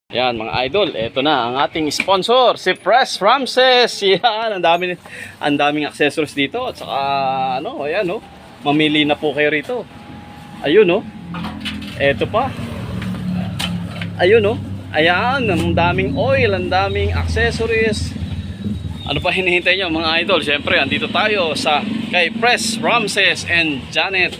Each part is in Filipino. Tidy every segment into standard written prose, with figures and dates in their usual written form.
Yan mga idol, eto na ang ating sponsor, si Press Ramses. Yan, ang daming accessories dito. At saka ano, ayan oh, mamili na po kayo rito. Ayun oh. Eto pa. Ayun oh. Ayan, ang daming oil, ang daming accessories. Ano pa hinihintay nyo mga idol? Siyempre, andito tayo sa kay Press Ramses and Janet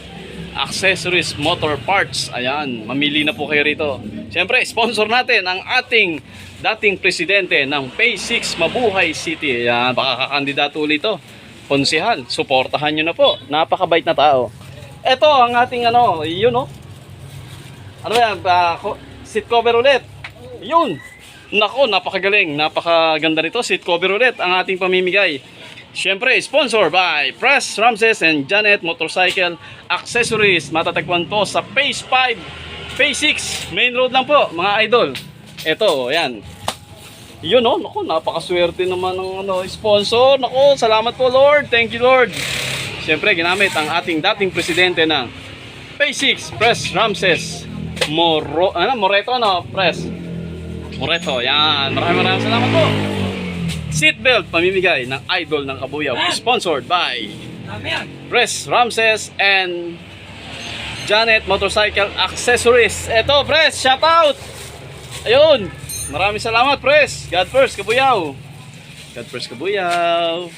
Accessories Motor Parts. Ayan, mamili na po kayo rito. Siyempre, sponsor natin ang ating dating presidente ng Phase 6 Mabuhay City. Ayan, baka kakandidato ulit ito. Konsehal, suportahan nyo na po. Napakabait na tao. Ito ang ating ano, yun oh. Ano yan? Seat cover ulit. Yun. Nako, napakagaling. Napakaganda nito. Seat cover ulit ang ating pamimigay. Siyempre, sponsor by Press Ramses and Janet Motorcycle Accessories. Matatagpuan po sa Phase 5 Phase 6, main road lang po mga idol. Ito, yan. Yun oh, naku, napakaswerte naman ng ano, sponsor. Naku, salamat po Lord. Thank you Lord. Siyempre, ginamit ang ating dating presidente ng Phase 6, Press Ramses Moreto, no? Press Moreto, yan. Maraming salamat po. Seatbelt, pamimigay ng idol ng Kabuyaw. Sponsored by Press Ramses and Janet Motorcycle Accessories. Eto, Press, shout out. Ayun. Maraming salamat, Press. God first, Kabuyaw. God first, Kabuyaw.